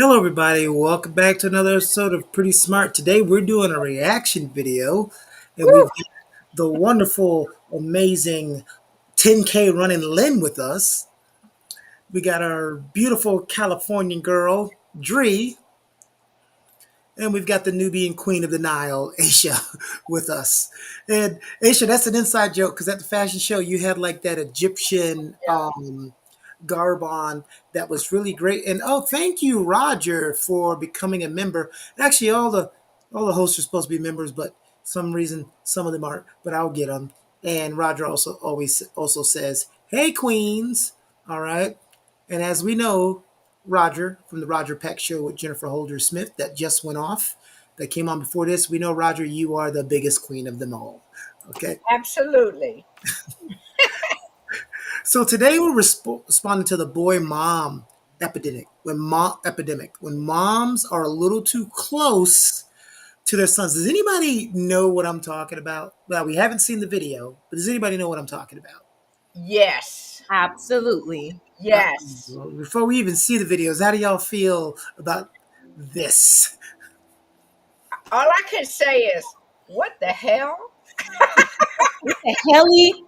Hello, everybody. Welcome back to another episode of Pretty Smart. Today, we're doing a reaction video, and we've Woo! got the wonderful, amazing 10K running Lynn with us. We got our beautiful Californian girl, Dree, and we've got the Nubian queen of the Nile, Aisha, with us. And Aisha, that's an inside joke because at the fashion show, you had like that Egyptian garb on that was really great. And oh, thank you, Roger, for becoming a member. Actually, all the hosts are supposed to be members, but some reason some of them aren't. But I'll get them. And Roger also says, "Hey, queens." All right. And as we know, Roger from the Roger Peck Show with Jennifer Holder Smith that just went off, that came on before this. We know, Roger, you are the biggest queen of them all. Okay. Absolutely. So today we're responding to the boy mom epidemic. When moms are a little too close to their sons. Does anybody know what I'm talking about? Well, we haven't seen the video, but does anybody know what I'm talking about? Yes. Absolutely. Yes. Before we even see the videos, how do y'all feel about this? All I can say is, what the hell? What the helly?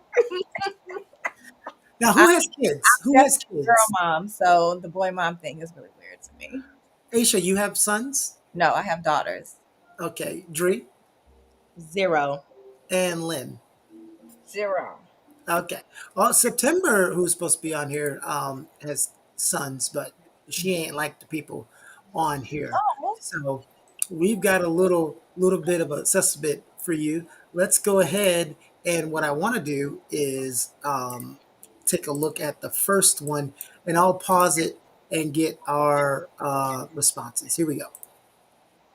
Now, who I'm has kids? Who has definitely a girl kids? mom, so the boy mom thing is really weird to me. Aisha, you have sons? No, I have daughters. Okay, Dree 0. and Lynn. 0. Okay. Well, September, who's supposed to be on here, has sons, but she ain't like the people on here. Oh, So we've got a little bit of a assessment for you. Let's go ahead, and what I want to do is take a look at the first one, and I'll pause it and get our responses. Here we go.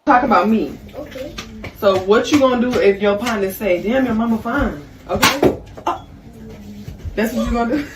Talk about me. Okay. So what you gonna do if your partner say, "Damn, your mama fine"? Okay. Oh, that's what you gonna do.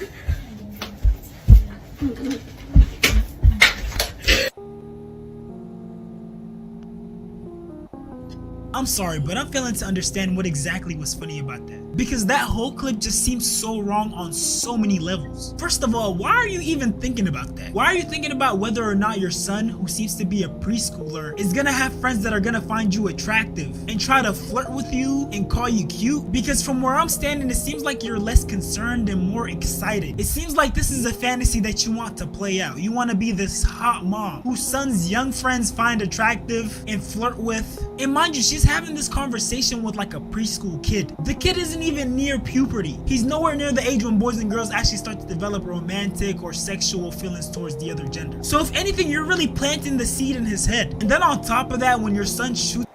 I'm sorry, but I'm failing to understand what exactly was funny about that. Because that whole clip just seems so wrong on so many levels. First of all, why are you even thinking about that? Why are you thinking about whether or not your son, who seems to be a preschooler, is gonna have friends that are gonna find you attractive and try to flirt with you and call you cute? Because from where I'm standing, it seems like you're less concerned and more excited. It seems like this is a fantasy that you want to play out. You want to be this hot mom whose son's young friends find attractive and flirt with. And mind you, she's having this conversation with like a preschool kid. The kid isn't even near puberty. He's nowhere near the age when boys and girls actually start to develop romantic or sexual feelings towards the other gender. So if anything, you're really planting the seed in his head. And then on top of that, when your son shoots.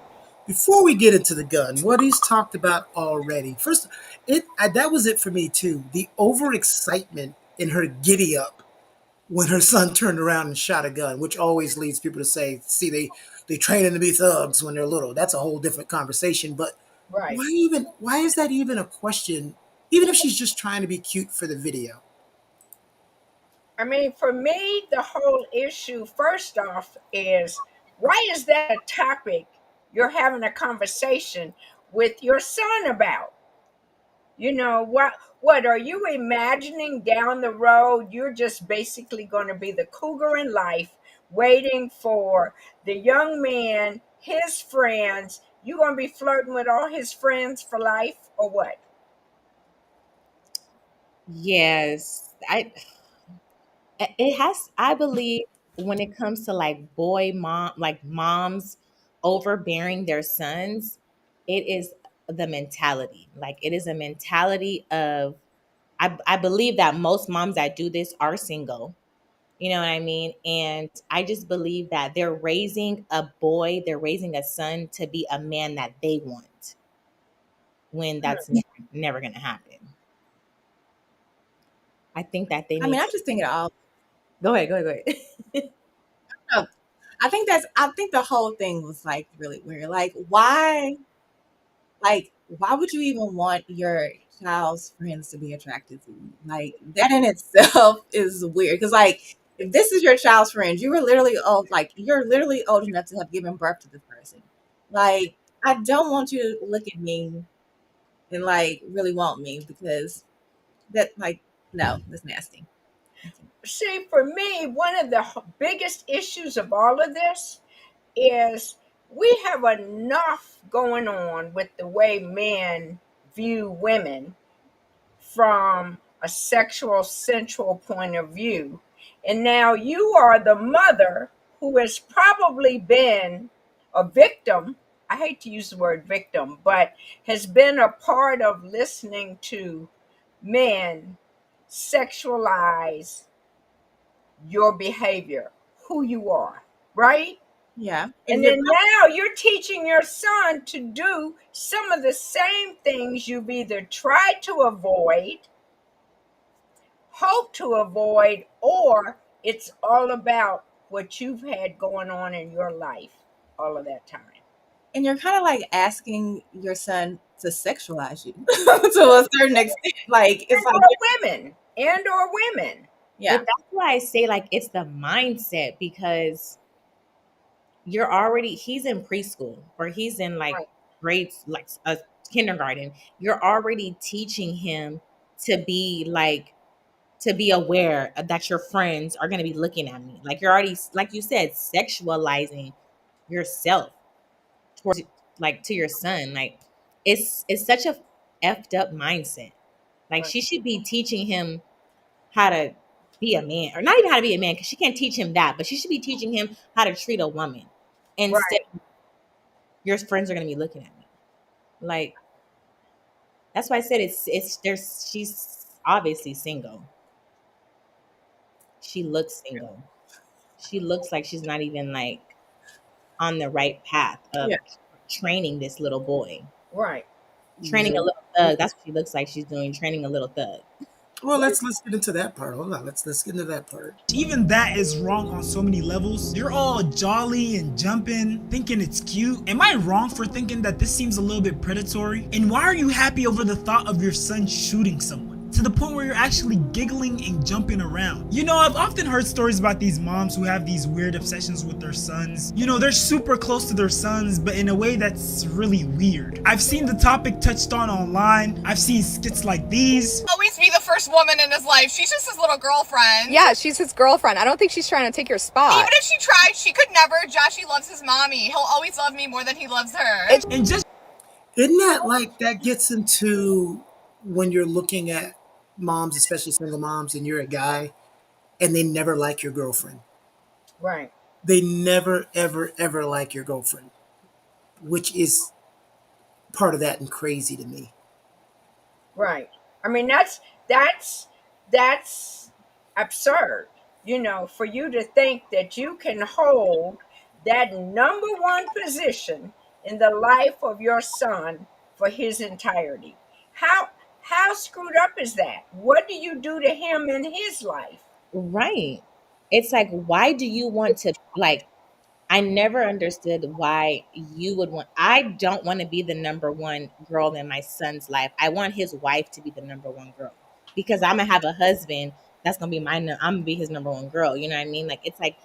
Before we get into the gun, what he's talked about already. First, that was it for me too. The overexcitement in her giddy up when her son turned around and shot a gun, which always leads people to say, see, they train them to be thugs when they're little. That's a whole different conversation. But Right. why is that even a question? Even if she's just trying to be cute for the video. I mean, for me, the whole issue, first off, is why is that a topic you're having a conversation with your son about? You know, what are you imagining down the road? You're just basically going to be the cougar in life, waiting for the young man, his friends. You going to be flirting with all his friends for life, or what? yes. It has, I believe, when it comes to like boy mom, like moms overbearing their sons, it is the mentality. Like it is a mentality of, I believe that most moms that do this are single. You know what I mean? And I just believe that they're raising a boy, they're raising a son to be a man that they want when that's never going to happen. I think that they I mean, need I to just think it all. go ahead. No, I think the whole thing was like really weird. Like why would you even want your child's friends to be attracted to you? Like that in itself is weird. Because like if this is your child's friend, you were literally old. Like you're literally old enough to have given birth to this person. Like I don't want you to look at me and like really want me because that like no, that's nasty. See, for me, one of the biggest issues of all of this is we have enough going on with the way men view women from a sexual sensual point of view. And now you are the mother who has probably been a victim. I hate to use the word victim, but has been a part of listening to men sexualize your behavior, who you are, right? Yeah, and And you're then now you're teaching your son to do some of the same things you've either tried to avoid, hope to avoid, or it's all about what you've had going on in your life all of that time. and you're kind of like asking your son to sexualize you to a certain extent. Like it's And like or women. And or women. yeah, But that's why I say like it's the mindset because he's in preschool or he's in like Right. grades like a kindergarten. You're already teaching him to be like to be aware that your friends are going to be looking at me. Like you're already like you said sexualizing yourself towards like to your son. Like it's such a effed up mindset. Like Right. she should be teaching him how to be a man, or not even how to be a man, because she can't teach him that, but she should be teaching him how to treat a woman. Instead, Right. your friends are gonna be looking at me. Like that's why I said it's there's she's obviously single. She looks single. She looks like she's not even like on the right path yeah. of training this little boy. Right. Training Yeah. a little thug. That's what she looks like she's doing, training a little thug. Well, let's get into that part. Hold on. Let's get into that part. Even that is wrong on so many levels. You're all jolly and jumping, thinking it's cute. Am I wrong for thinking that this seems a little bit predatory? And why are you happy over the thought of your son shooting someone? To the point where you're actually giggling and jumping around. You know, I've often heard stories about these moms who have these weird obsessions with their sons. You know, they're super close to their sons, but in a way that's really weird. I've seen the topic touched on online. I've seen skits like these. Always be the first woman in his life. She's just his little girlfriend. Yeah, she's his girlfriend. I don't think she's trying to take your spot. Even if she tried, she could never. Joshy loves his mommy. He'll always love me more than he loves her. And just Isn't that like that gets into when you're looking at moms, especially single moms, and you're a guy, and they never like your girlfriend. Right. They never, ever, ever like your girlfriend, which is part of that and crazy to me. Right. I mean, that's absurd. You know, for you to think that you can hold that number one position in the life of your son for his entirety. How screwed up is that? What do you do to him in his life? Right. It's like, why do you want to like I never understood why you would want I don't want to be the number one girl in my son's life. I want his wife to be the number one girl because I'm gonna have a husband that's gonna be I'm gonna be his number one girl. You know what I mean? Like it's like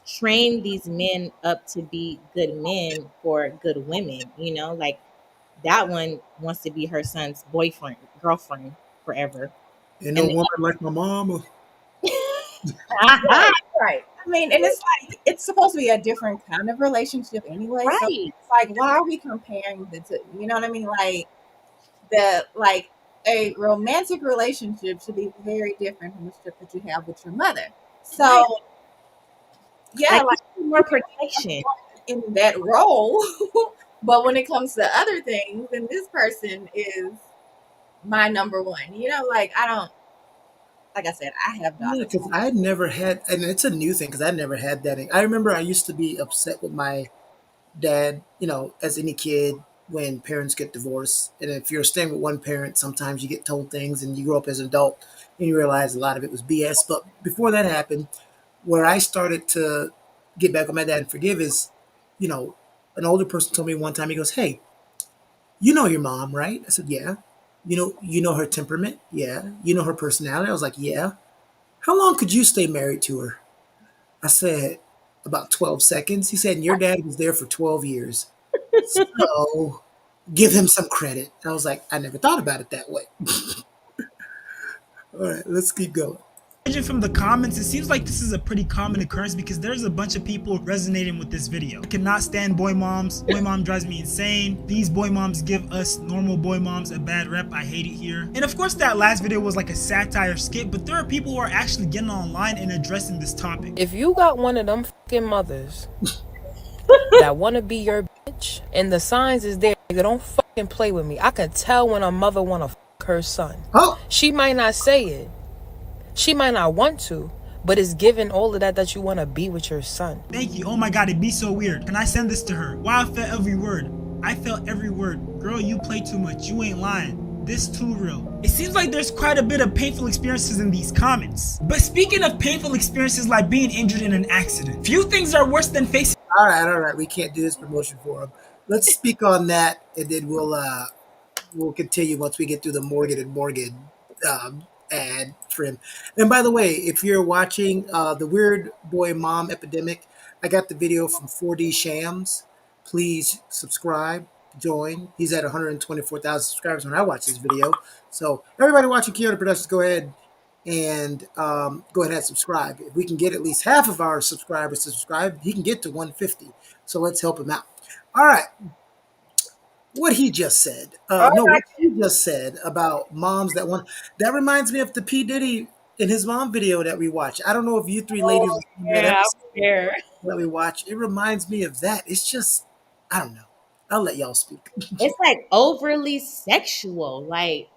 train these men up to be good men for good women. You know, like that one wants to be her son's boyfriend, girlfriend forever. And no And woman like my mama. Right, right, I mean, and it's like it's supposed to be a different kind of relationship anyway. So right. it's like, why are we comparing the two? You know what I mean? Like a romantic relationship should be very different from the ship that you have with your mother. So Right. yeah, Like like more protection. in that role. But when it comes to other things, then this person is my number one. You know, like I don't like I said, I have Yeah, daughters. because I never had, and it's a new thing because I never had that. I remember I used to be upset with my dad, as any kid, when parents get divorced. And if you're staying with one parent, sometimes you get told things and you grow up as an adult and you realize a lot of it was BS. But before that happened, where I started to get back with my dad and forgive is, you know, an older person told me one time, he goes, "Hey, you know your mom, right?" I said, "Yeah." You know her temperament? Yeah. You know her personality? I was like, "Yeah." "How long could you stay married to her?" I said, "About 12 seconds." He said, "And your dad was there for 12 years. So give him some credit." I was like, I never thought about it that way. All right, let's keep going. Judging from the comments, it seems like this is a pretty common occurrence because there's a bunch of people resonating with this video. I cannot stand boy moms. Boy mom drives me insane. These boy moms give us normal boy moms a bad rep. I hate it here. And of course that last video was like a satire skit, but there are people who are actually getting online and addressing this topic. If you got one of them fucking mothers that want to be your bitch and the signs is there, nigga, don't fucking play with me. I can tell when a mother want to fuck her son. Oh, She might not say it. She might not want to, but it's given all of that you want to be with your son. Thank you. Oh my god, it'd be so weird. Can I send this to her? Wow, I felt every word. I felt every word. Girl, you play too much. You ain't lying. This too real. It seems like there's quite a bit of painful experiences in these comments. But speaking of painful experiences like being injured in an accident, few things are worse than facing. all right. We can't do this promotion for him. Let's speak on that, and then we'll continue once we get through the Morgan ad for him. And by the way, if you're watching the Weird Boy Mom Epidemic, I got the video from 4D Shams. Please subscribe, join. He's at 124,000 subscribers when I watch this video. So everybody watching Keona Productions, go ahead and subscribe. If we can get at least half of our subscribers to subscribe, he can get to 150. So let's help him out. All right. What he just said. All No, right. what he just said about moms that want. That reminds me of the P. Diddy in his mom video that we watched. I don't know if you three ladies Oh remember that yeah, episode there. that we watched. It reminds me of that. It's just, I don't know. I'll let y'all speak. It's like overly sexual. Like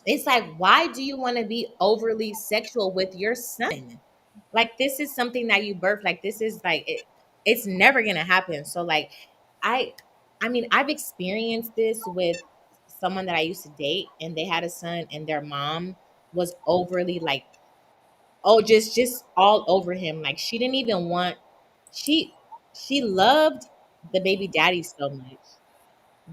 it's like, why do you want to be overly sexual with your son? Like this is something that you birth. Like this is like it's never gonna happen. So like I I mean I've experienced this with someone that I used to date, and they had a son, and their mom was overly like, oh, just all over him. Like she didn't even want she she loved the baby daddy so much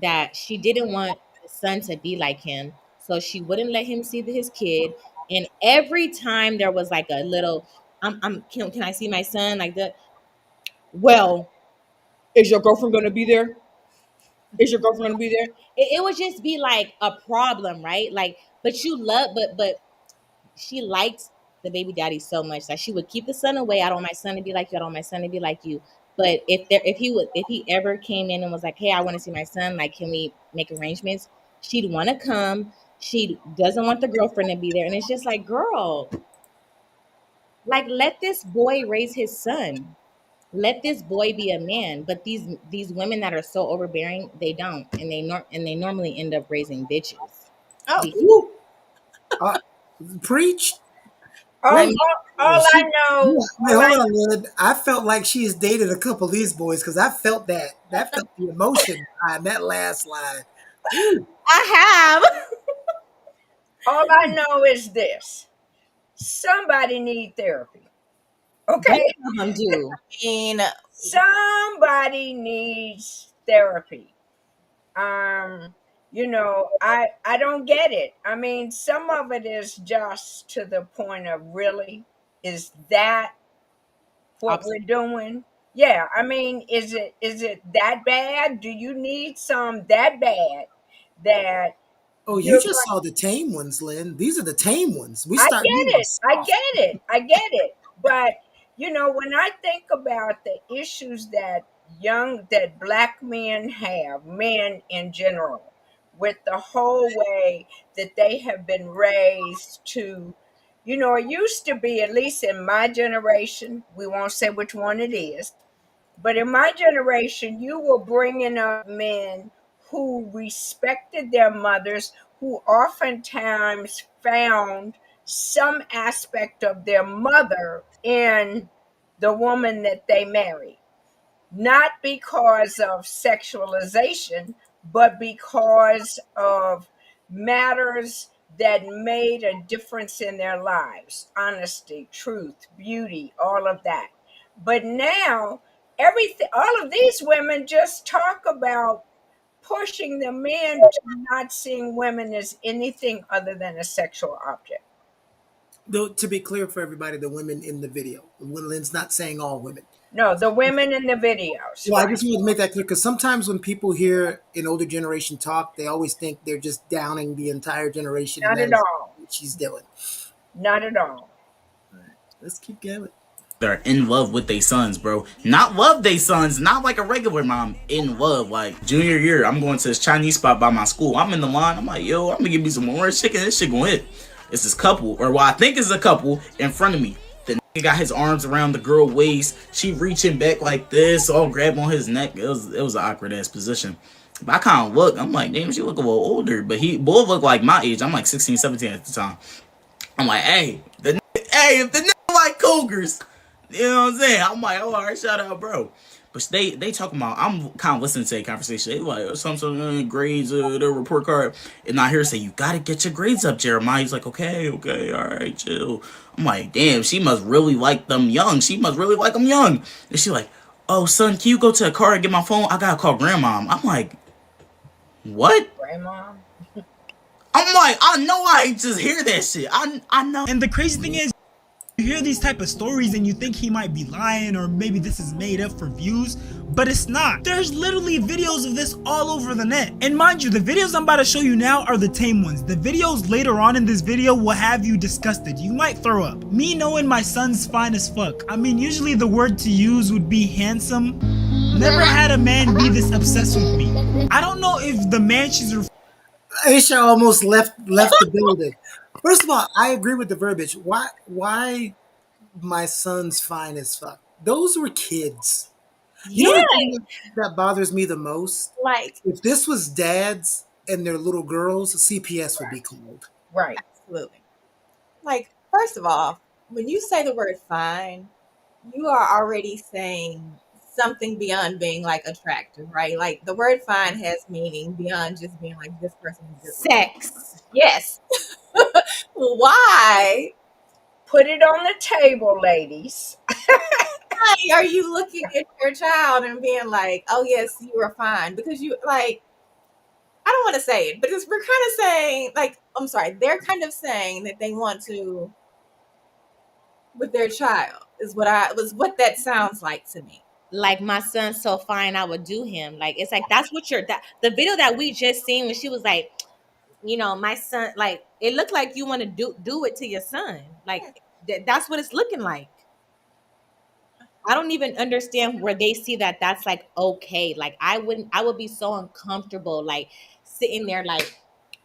that she didn't want the son to be like him. So she wouldn't let him see his kid. And every time there was like a little, can I see my son? Like that. Well, is your girlfriend gonna be there? Is your girlfriend gonna be there? It would just be like a problem, right? Like, but you love, but she liked the baby daddy so much that she would keep the son away. I don't want my son to be like you. I don't want my son to be like you. But if he ever came in and was like, hey, I want to see my son, like, can we make arrangements? She'd want to come. She doesn't want the girlfriend to be there. And it's just like, girl, like, let this boy raise his son. Let this boy be a man. But these women that are so overbearing, they don't, and they normally end up raising bitches. Oh, Ooh, uh, preach. All, Wait, I mean, all I know, wait, hold on, Lynn. I felt like she's dated a couple of these boys because I felt that. That felt the emotion behind that last line. Ooh. I have. all I know is this: somebody need therapy. Both Okay, of them do. mean, somebody needs therapy. Um, I don't get it. I mean, some of it is just to the point of really, is that what we're doing? Yeah, I mean, is it that bad? Do you need some that bad that Oh, you you're just going? saw the tame ones, Lynn. These are the tame ones. We I start get moving it. I soft. get it. I get it. But when I think about the issues that black men have, men in general, with the whole way that they have been raised to, it used to be, at least in my generation, we won't say which one it is, but in my generation, you were bringing up men who respected their mothers, who oftentimes found some aspect of their mother in the woman that they married. Not because of sexualization, but because of matters that made a difference in their lives, honesty, truth, beauty, all of that. But now, everything, all of these women just talk about pushing the men to not seeing women as anything other than a sexual object. Though, to be clear for everybody, the women in the video, Lynn's not saying all women. No, the women in the videos, Well, I right? just wanted to make that clear because sometimes when people hear an older generation talk, they always think they're just downing the entire generation, and Not that at is all. what she's doing. Not at all. All right, let's keep going. They're in love with their sons, bro. Not love their sons, not like a regular mom. In love, like junior year, I'm going to this Chinese spot by my school. I'm in the line. I'm like, yo, I'm gonna give me some orange chicken. This shit gonna hit. It's this couple, or what I think is a couple, in front of me. The nigga got his arms around the girl waist. She reaching back like this, all grab on his neck. It was an awkward ass position. But I kind of look. I'm like, damn, she look a little older. But he both look like my age. I'm like 16, 17 at the time. I'm like, hey, if the nigga like cougars, you know what I'm saying? I'm like, oh, all right, shout out, bro. But they talking about, I'm kind of listening to a conversation. They like, some grades, their report card. And I hear her say, you got to get your grades up, Jeremiah. He's like, okay, all right, chill. I'm like, damn, she must really like them young. She must really like them young. And she like, oh, son, can you go to the car and get my phone? I got to call grandma. I'm like, what? Grandma. I'm like, I know I ain't just hear that shit. I know. And the crazy thing is, you hear these type of stories and you think he might be lying, or maybe this is made up for views, but it's not. There's literally videos of this all over the net. And mind you, the videos I'm about to show you now are the tame ones. The videos later on in this video will have you disgusted. You might throw up. Me knowing my son's fine as fuck. I mean, usually the word to use would be handsome. Never had a man be this obsessed with me. I don't know if the man she's Aisha almost left the building. First of all, I agree with the verbiage. Why my son's fine as fuck? Those were kids. You know Yeah, the thing that bothers me the most? like If this was dads and their little girls, CPS would be called. Right. absolutely. Like, first of all, when you say the word fine, you are already saying something beyond being like attractive, right? Like the word fine has meaning beyond just being like this person is good. Sex. Yes. Why Put it on the table, ladies. are you looking at your child and being like, oh yes, you are fine? Because you like, I don't want to say it, but we're kind of saying like, I'm sorry, they're kind of saying that they want to with their child is what that sounds like to me. Like, my son's so fine, I would do him. Like, it's like, that's what the video that we just seen when she was like, my son, like, it looked like you want to do it to your son. Like, that's what it's looking like. I don't even understand where they see that that's like okay. Like, I would be so uncomfortable, like sitting there, like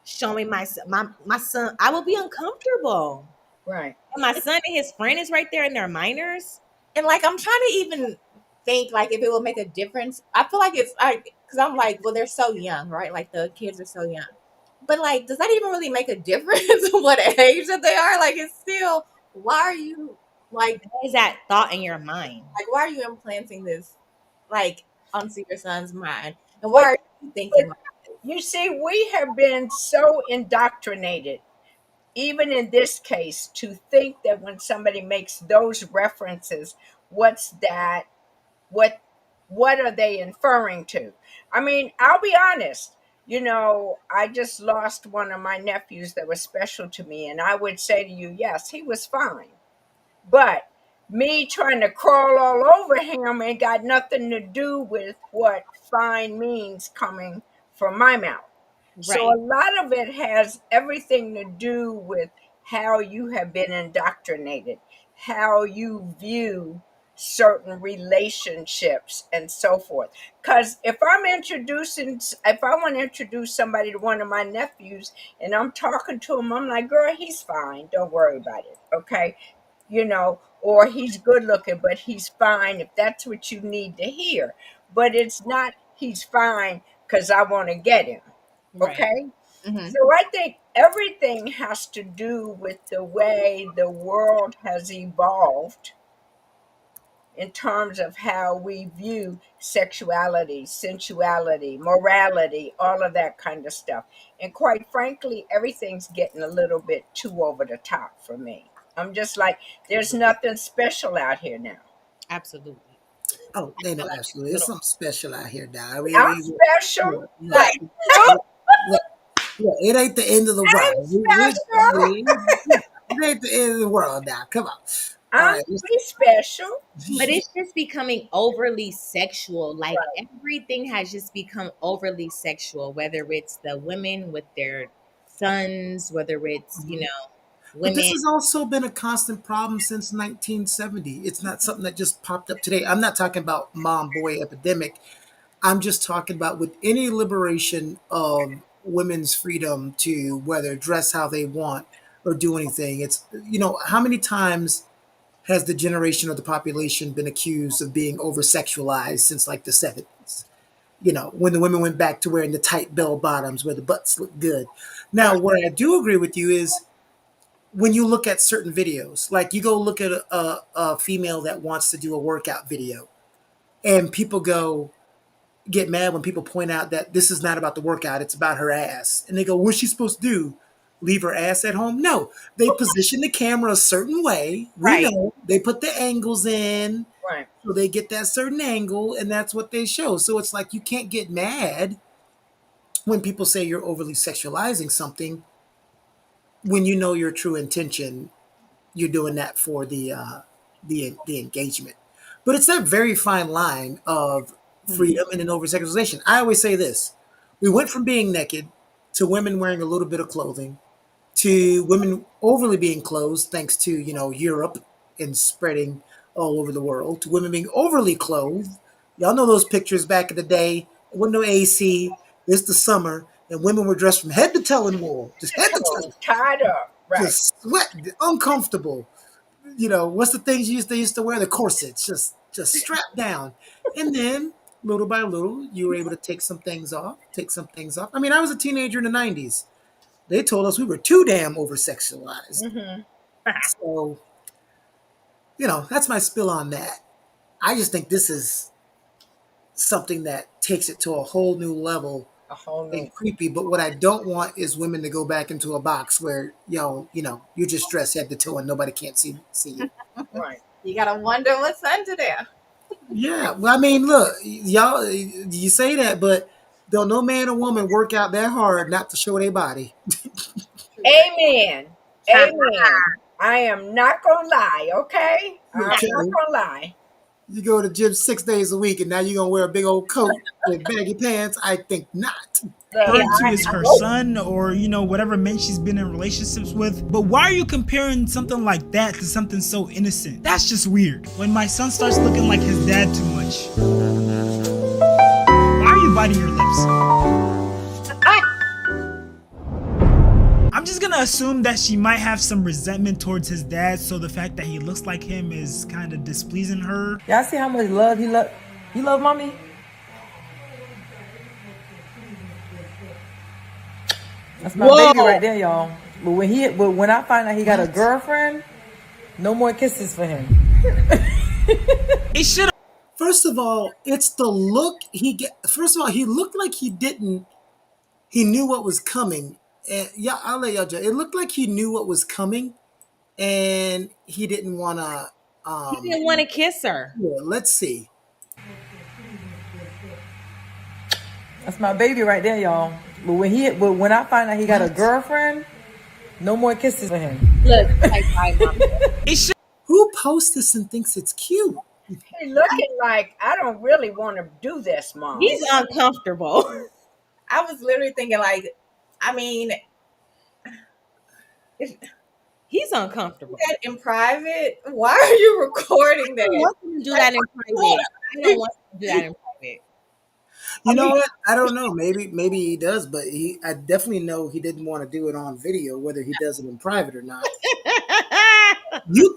showing my son. I would be uncomfortable. Right. And my son and his friend is right there, and they're minors. And like, I'm trying to even think like if it will make a difference. I feel like it's like, because I'm like, well, they're so young, right? Like the kids are so young. But like, does that even really make a difference what age that they are? Like, it's still, why are you like, What is that thought in your mind? why are you implanting this like onto your son's mind? And why are you thinking like this? You see, we have been so indoctrinated, even in this case, to think that when somebody makes those references, what's that? What what are they inferring to? I mean, I'll be honest. I just lost one of my nephews that was special to me, and I would say to you, yes, he was fine. But me trying to crawl all over him ain't got nothing to do with what fine means coming from my mouth. So Right. a lot of it has everything to do with how you have been indoctrinated, how you view certain relationships and so forth. Because if I want to introduce somebody to one of my nephews and I'm talking to him, I'm like, girl, he's fine. Don't worry about it. Okay. Or he's good looking, but he's fine if that's what you need to hear. But it's not he's fine because I want to get him. Right. Okay. Mm-hmm. So I think everything has to do with the way the world has evolved in terms of how we view sexuality, sensuality, morality, all of that kind of stuff. And quite frankly, everything's getting a little bit too over the top for me. I'm just like, there's nothing special out here now. Absolutely. Oh, they know Like absolutely. There's little something special out here now. I'm special. Look, look, Like, look, look, look, it ain't the end of the world. I'm special. It ain't the end of the world now. Come on. All I'm right. special. but it's just becoming overly sexual. Like Right. everything has just become overly sexual, whether it's the women with their sons, whether it's, But this women. has also been a constant problem since 1970. It's not something that just popped up today. I'm not talking about mom boy epidemic. I'm just talking about with any liberation of women's freedom to whether dress how they want or do anything. It's, how many times has the generation of the population been accused of being over sexualized since like the 70s? When the women went back to wearing the tight bell bottoms where the butts look good. Now, where I do agree with you is when you look at certain videos, like you go look at a female that wants to do a workout video, and people get mad when people point out that this is not about the workout, it's about her ass. And they go, what's she supposed to do? Leave her ass at home? No, they position the camera a certain way. We Right. know they put the angles in, Right. so they get that certain angle, and that's what they show. So it's like you can't get mad when people say you're overly sexualizing something when you know your true intention. You're doing that for the engagement. But it's that very fine line of freedom and an over sexualization. I always say this: we went from being naked to women wearing a little bit of clothing to women overly being clothed, thanks to Europe and spreading all over the world, to women being overly clothed. Y'all know those pictures back in the day. There wasn't no AC. It's the summer, and women were dressed from head to toe in wool, just head to toe, Tied up. Right. just sweat, uncomfortable. What's the things they used to wear? The corsets, just strapped down. And then little by little, you were able to take some things off, I mean, I was a teenager in the 90s. They told us we were too damn over sexualized. Mm-hmm. So, that's my spill on that. I just think this is something that takes it to a whole new level A whole new. and creepy. But what I don't want is women to go back into a box where, you're just dressed head to toe and nobody can't see you. Right. You gotta wonder what's under there. Yeah, well, I mean, look, y'all, you say that, but don't no man or woman work out that hard not to show their body. Amen. Amen. I am not gonna lie, okay? I'm not Okay, gonna lie. you go to the gym 6 days a week, and now you're gonna wear a big old coat with baggy pants? I think not. Look, Referring to is her son or whatever men she's been in relationships with. But why are you comparing something like that to something so innocent? That's just weird. When my son starts looking like his dad too much, why are you biting your lips? I'm just gonna assume that she might have some resentment towards his dad, so the fact that he looks like him is kind of displeasing her. Y'all see how much love he love mommy? That's my baby right there, y'all. But when I find out he got a girlfriend, no more kisses for him. It should. First of all, it's the look he get. First of all, he looked like he didn't. He knew what was coming. And yeah, I'll let y'all judge. It looked like he knew what was coming, and he didn't want to. He didn't want to kiss her. Yeah, let's see. That's my baby right there, y'all. But when I find out he got a girlfriend, no more kisses for him. Look, like my mom. It should. Who posts this and thinks it's cute? he looking like I don't really want to do this, Mom. He's uncomfortable. I was literally thinking, like, I mean, He's uncomfortable. that in private. Why are you recording I that? don't want him to do that in private. I don't want him to do that in private. You know what? I don't know. Maybe he does, but I definitely know he didn't want to do it on video, whether he does it in private or not.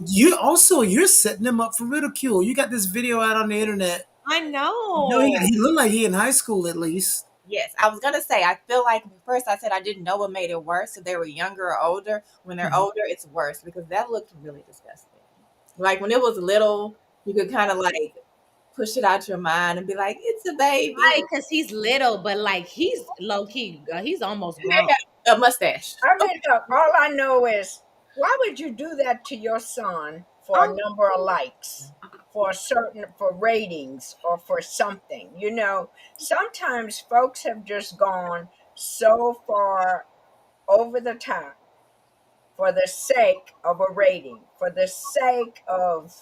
You also you're setting him up for ridicule. You got this video out on the internet. I know. No, he looked like he in high school at least. Yes, I was gonna say. I feel like first I said I didn't know what made it worse. If they were younger or older. When they're older, it's worse because that looked really disgusting. Like when it was little, You could kind of like push it out your mind and be like, it's a baby. Right, because he's little, but like he's low key. He's almost And they grown. got a mustache. I mean, look, all I know is why would you do that to your son for a Oh, number of likes, for a certain for ratings or for something? You know, sometimes folks have just gone so far over the top for the sake of a rating, for the sake of,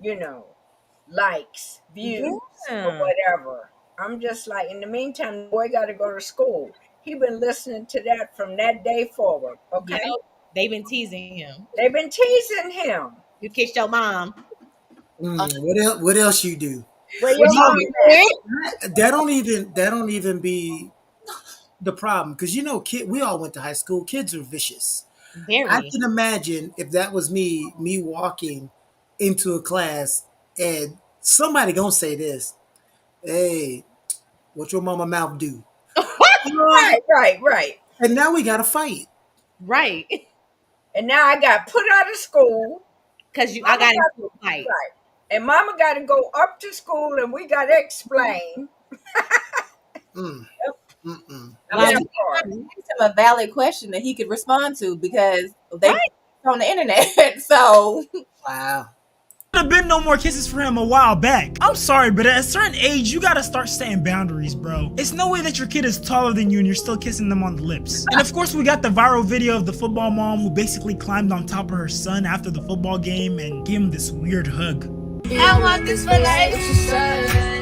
you know, likes, views, or Yeah. whatever. I'm just like, in the meantime, the boy got to go to school. He been listening to that from that day forward. Yep. Okay, They've been teasing him. they've been teasing him. You kissed your mom. What else? What else you do? Where But your mom that don't even be the problem because kid. We all went to high school. Kids are vicious. I Very. can imagine if that was me walking into a class and somebody gonna say this, "Hey, what your mama mouth do?" at? Right. And now we got to fight. Right. And now I got put out of school. Because I Mama got got into a fight. right, and Mama got to go up to school, and we got to explain Mm, mm-mm. Like, that you part. asked him a valid question that he could respond to because they Right. on the internet. So Wow. Have been no more kisses for him a while back. I'm sorry, but at a certain age, you gotta start setting boundaries, bro. It's no way that your kid is taller than you and you're still kissing them on the lips. And of course, we got the viral video of the football mom who basically climbed on top of her son after the football game and gave him this weird hug. I want this for life.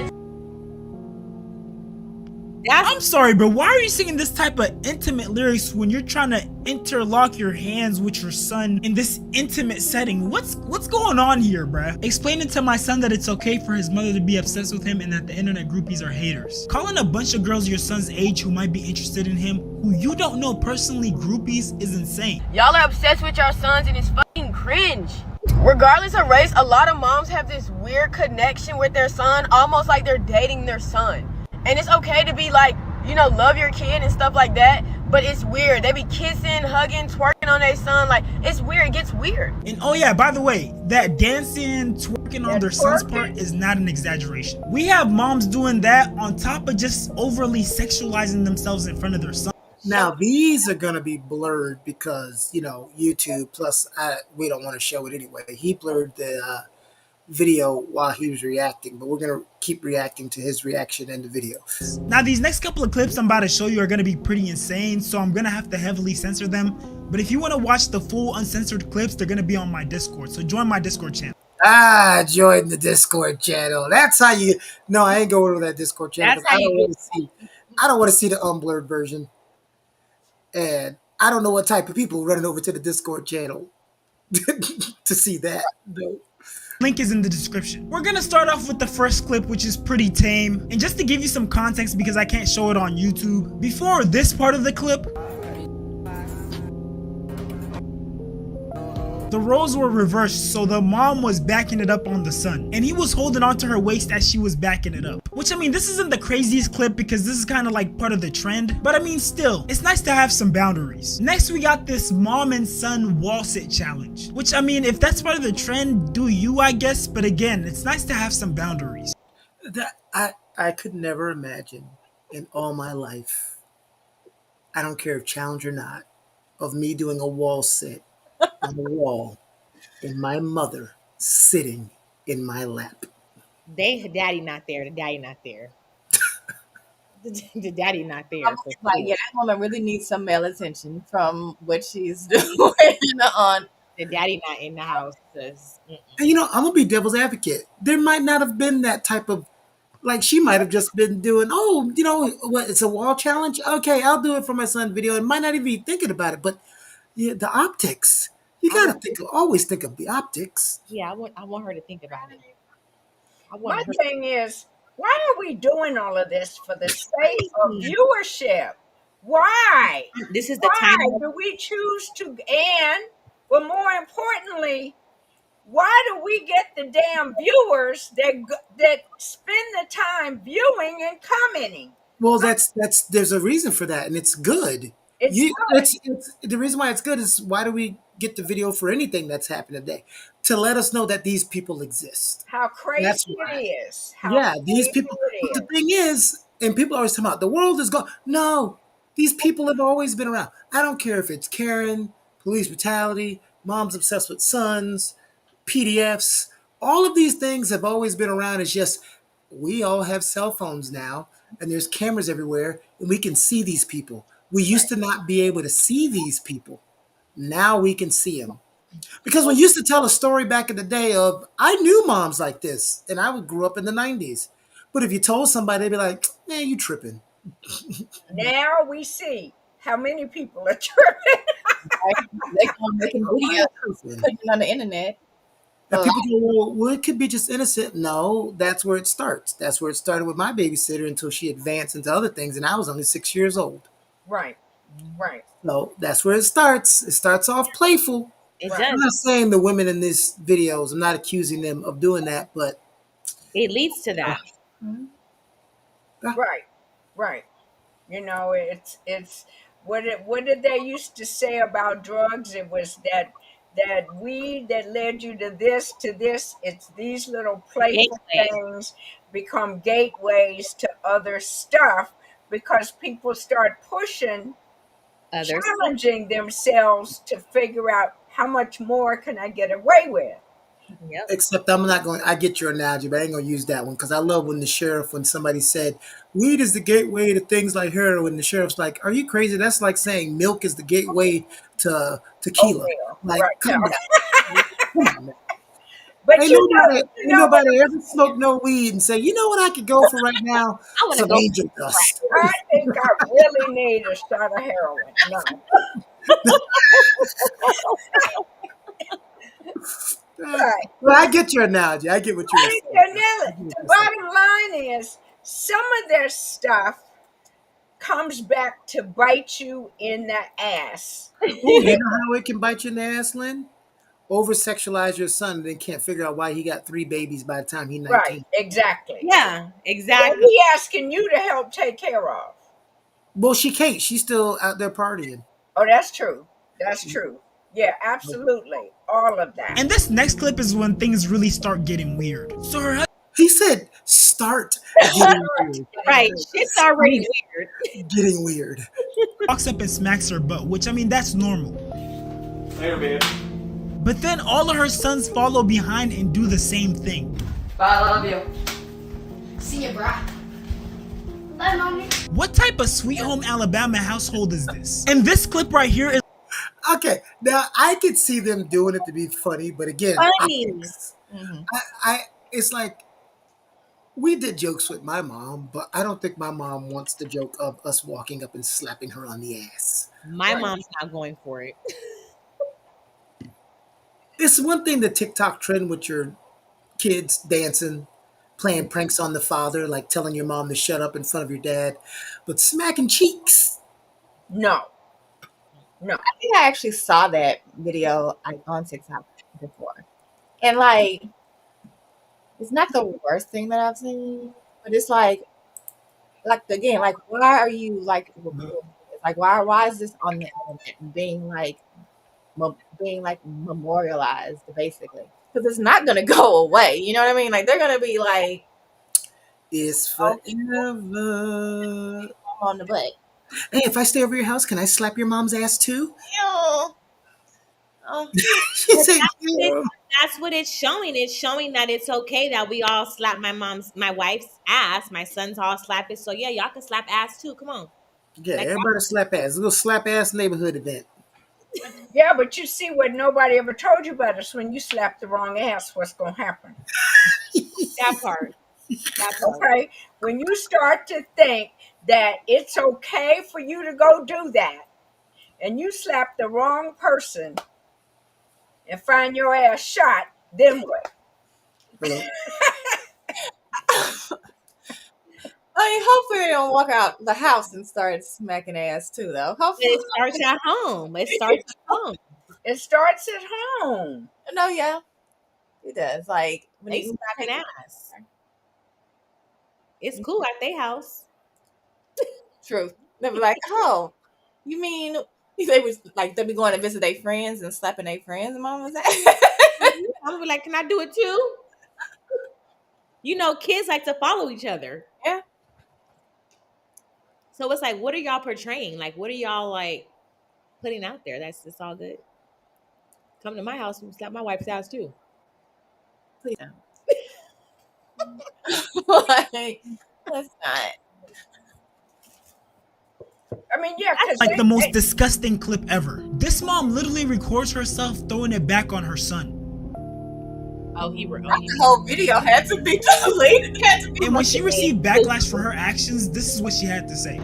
I'm sorry, but why are you singing this type of intimate lyrics when you're trying to interlock your hands with your son in this intimate setting? What's going on here, bruh? Explaining to my son that it's okay for his mother to be obsessed with him and that the internet groupies are haters. Calling a bunch of girls your son's age who might be interested in him, who you don't know personally groupies, is insane. Y'all are obsessed with your sons and it's fucking cringe. Regardless of race, a lot of moms have this weird connection with their son, almost like they're dating their son. And it's okay to be like, love your kid and stuff like that, but it's weird. They be kissing, hugging, twerking on their son. Like, it's weird. It gets weird. And oh yeah, by the way, that dancing, twerking on their son's part is not an exaggeration. We have moms doing that on top of just overly sexualizing themselves in front of their son. Now these are gonna be blurred because YouTube. Plus, we don't want to show it anyway. He blurred the video while he was reacting, but we're gonna keep reacting to his reaction in the video. Now these next couple of clips I'm about to show you are gonna be pretty insane, so I'm gonna have to heavily censor them. But if you want to watch the full uncensored clips, they're gonna be on my Discord. So join my Discord channel. Join the Discord channel. That's how you. No, I ain't going to that Discord channel. That's how you get. I don't want to see the unblurred version, and I don't know what type of people running over to the Discord channel to see that. No. Link is in the description. We're gonna start off with the first clip, which is pretty tame. And just to give you some context, because I can't show it on YouTube, before this part of the clip, the roles were reversed, so the mom was backing it up on the son, and he was holding onto her waist as she was backing it up. Which, I mean, this isn't the craziest clip because this is kind of like part of the trend, but I mean, still, it's nice to have some boundaries. Next, we got this mom and son wall sit challenge, which, I mean, if that's part of the trend, do you, I guess, but again, it's nice to have some boundaries. I could never imagine in all my life, I don't care if challenge or not, of me doing a wall sit on the wall and my mother sitting in my lap. Daddy not there. The daddy not there. The daddy not there. I'm like, yeah, that woman really needs some male attention from what she's doing on. The daddy not in the house. And I'm gonna be devil's advocate. There might not have been that type of, like, she might have just been doing, what, it's a wall challenge? Okay, I'll do it for my son video, and might not even be thinking about it, but yeah, the optics. You gotta always think of the optics. Yeah, I want her to think about it. My thing is, why are we doing all of this for the sake of viewership? Why? This is the Why time. do we choose to? And, but more importantly, why do we get the damn viewers that spend the time viewing and commenting? Well, there's a reason for that, and it's good. It's It's the reason why it's good is why do we get the video for anything that's happened today? to let us know that these people exist. How crazy That's it why. is. How Yeah, these crazy people. it But the is. thing is, and people always talk about the world is gone. No, these people have always been around. I don't care if it's Karen, police brutality, moms obsessed with sons, PDFs. All of these things have always been around. It's just we all have cell phones now, and there's cameras everywhere, and we can see these people. We used Right. to not be able to see these people. Now we can see them. Because we used to tell a story back in the day of, I knew moms like this, and I grew up in the 90s. But if you told somebody, they'd be like, man, you tripping. Now we see how many people are tripping. Right? They going making Why videos, you tripping? putting it on the internet. And So people go, well, it could be just innocent. No, that's where it starts. That's where it started with my babysitter until she advanced into other things, and I was only 6 years old. Right. Right. So that's where it starts. It starts off playful. It Right. I'm does. not saying the women in these videos, I'm not accusing them of doing that, but It leads to that. Right. Right. It's what did they used to say about drugs? It was that weed that led you to this. It's these little playful Gateway. things become gateways to other stuff because people start pushing, Others. challenging themselves to figure out how much more can I get away with. Yep. except I'm not going. I get your analogy, but I ain't gonna use that one because I love when the sheriff, when somebody said weed is the gateway to things like heroin. The sheriff's like, "Are you crazy? That's like saying milk is the gateway to tequila." Oatmeal. Like, Right. No. come down, come on. Man. But Ain't you know what nobody ever smoked no weed and say, you know what I could go for right now? I want to Some go. angel dust. I think I really need a shot of heroin. No. Right. Well, I get your analogy. I get what you were Right, saying. Daniela, I get what the you're saying. bottom line is some of their stuff comes back to bite you in the ass. Oh, you know how it can bite you in the ass, Lynn? Over sexualize your son and then can't figure out why he got 3 babies by the time he's Right, 19. exactly. Yeah, That exactly. he asking you to help take care of. Well, she can't. She's still out there partying. Oh, that's true. That's true. Yeah, absolutely. All of that. And this next clip is when things really start getting weird. So her He said, start getting weird. Right. Shit's already Start weird. getting weird. walks up and smacks her butt, which I mean, that's normal. Later, babe. But then all of her sons follow behind and do the same thing. Bye, I love you. See ya, brah. Bye, mommy. What type of Sweet Home Alabama household is this? And this clip right here is Okay, now I could see them doing it to be funny, but again, Funny. it's like we did jokes with my mom, but I don't think my mom wants the joke of us walking up and slapping her on the ass. My mom's not going for it. It's one thing the TikTok trend with your kids dancing, playing pranks on the father, like telling your mom to shut up in front of your dad, but smacking cheeks. No. No. I think I actually saw that video on TikTok before. And like it's not the worst thing that I've seen, but it's like again, like why are you like why is this on the internet being like memorialized basically? Because it's not gonna go away. You know what I mean? Like they're gonna be like It's forever. on the butt. Hey, if I stay over your house, can I slap your mom's ass too? Ew. Oh, She said, yeah. That's what it's showing. It's showing that it's okay that we all slap my wife's ass. My sons all slap it. So yeah, y'all can slap ass too. Come on. Yeah, Like, everybody slap ass. A little slap ass neighborhood event. Yeah, but you see what nobody ever told you about is when you slap the wrong ass, what's going to happen? that part. That part. Okay? When you start to think that it's okay for you to go do that, and you slap the wrong person and find your ass shot, then what? Hello? I mean, hopefully they don't walk out the house and start smacking ass too, though. Hopefully, It starts at home. It starts at home. It starts at home. no, yeah, it does. Like when They you smacking ass. It's cool at their house. truth, they be like, "Oh, you mean they was like they be going to visit their friends and slapping their friends' mama's ass?" I'm gonna be like, can I do it too? You know, kids like to follow each other. Yeah. So it's like, what are y'all portraying? Like, what are y'all like putting out there? It's all good. Come to my house and slap my wife's house too. Please don't. Like, let's not. I mean, yeah, because Like the most disgusting clip ever. This mom literally records herself throwing it back on her son. The whole video had to be deleted. It had to be And when she received backlash for deleted. her actions, this is what she had to say.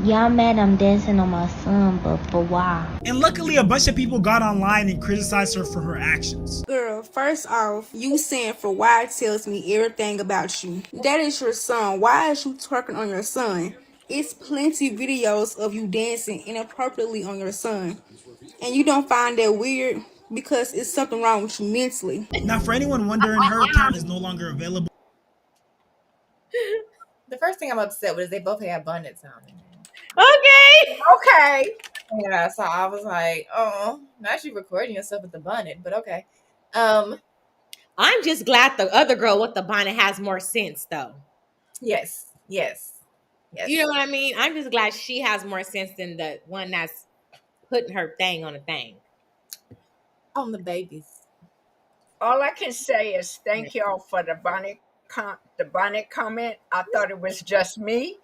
Y'all mad I'm dancing on my son, but for why? And luckily, a bunch of people got online and criticized her for her actions. Girl, first off, you saying for why tells me everything about you. That is your son. Why is you twerking on your son? It's plenty videos of you dancing inappropriately on your son. And you don't find that weird because it's something wrong with you mentally. Now, for anyone wondering, her account is no longer available. The first thing I'm upset with is they both had bonnets on. Okay. Yeah, so I was like, oh, not you recording yourself with the bonnet, but okay. I'm just glad the other girl with the bonnet has more sense, though. Yes. You know what I mean? I'm just glad she has more sense than the one that's putting her thing on a thing. On the babies. All I can say is thank y'all for the bonnet comment. I thought it was just me,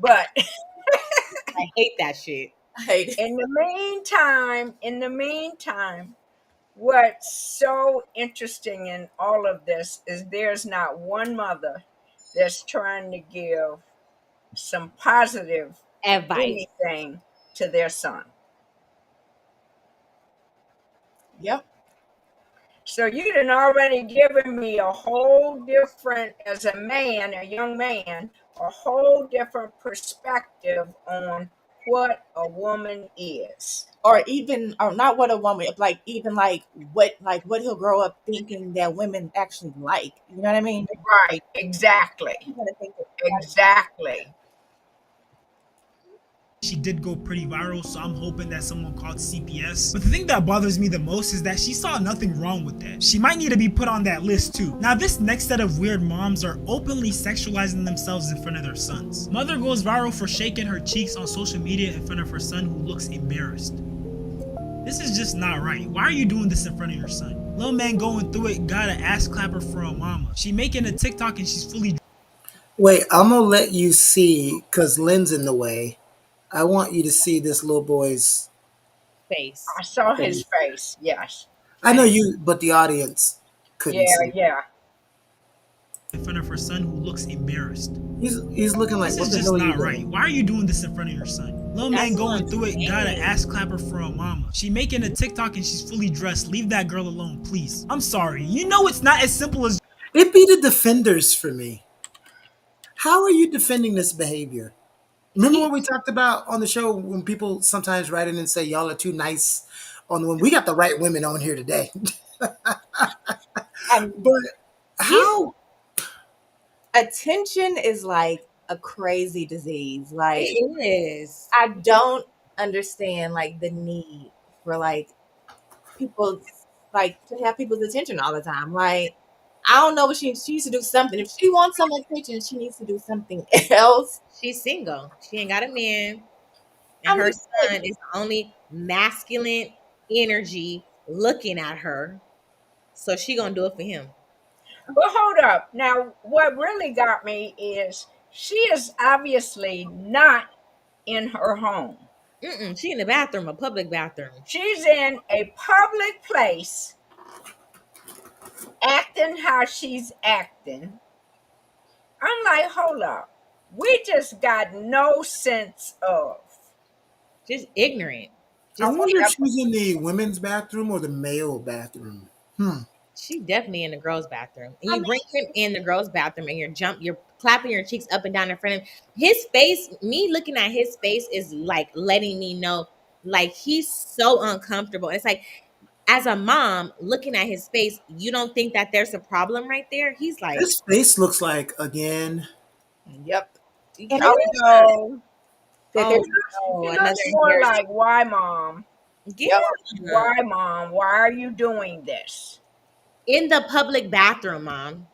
but I hate that shit. I hate it. In the meantime, what's so interesting in all of this is there's not one mother that's trying to give some positive advice anything to their son. Yep. So you done already given me a whole different, as a man, a young man, a whole different perspective on what a woman is. Or not what a woman, like even like what he'll grow up thinking that women actually like. You know what I mean? Right, exactly. Exactly. She did go pretty viral, so I'm hoping that someone called CPS. But the thing that bothers me the most is that she saw nothing wrong with that. She might need to be put on that list too. Now, this next set of weird moms are openly sexualizing themselves in front of their sons. Mother goes viral for shaking her cheeks on social media in front of her son who looks embarrassed. This is just not right. Why are you doing this in front of your son? Little man going through it, got an ass clapper for a mama. She making a TikTok and she's fully... Wait, I'm gonna let you see, because Lynn's in the way. I want you to see this little boy's face. I saw his face, yes. I know you, but the audience couldn't see. Yeah. In front of her son who looks embarrassed. He's looking like, this what is the just hell are you not doing? right. Why are you doing this in front of your son? Little man going through it, got an ass clapper for a mama. She making a TikTok and she's fully dressed. Leave that girl alone, please. I'm sorry. You know it's not as simple as... It be the defenders for me. How are you defending this behavior? Remember what we talked about on the show when people sometimes write in and say y'all are too nice on when we got the right women on here today. But how attention is like a crazy disease. Like it is. I don't understand like the need for like people like to have people's attention all the time. Like I don't know, but she needs to do something. If she wants some attention, she needs to do something else. She's single. She ain't got a man. And her son is the only masculine energy looking at her. So she gonna do it for him. But hold up. Now, what really got me is she is obviously not in her home. She in the bathroom, a public bathroom. She's in a public place acting how she's acting. I'm like, hold up. We just got no sense of. Just ignorant. I wonder if she's in the women's bathroom or the male bathroom. She definitely in the girls' bathroom. And you bring him in the girls' bathroom and you're clapping your cheeks up and down in front of him. His face, me looking at his face is like letting me know, like he's so uncomfortable. It's like, as a mom looking at his face, you don't think that there's a problem right there? He's like, his face looks like, again. Yep. Oh, no. That He looks more like, why, mom? Yep. Yeah. Why, mom? Why are you doing this? In the public bathroom, mom.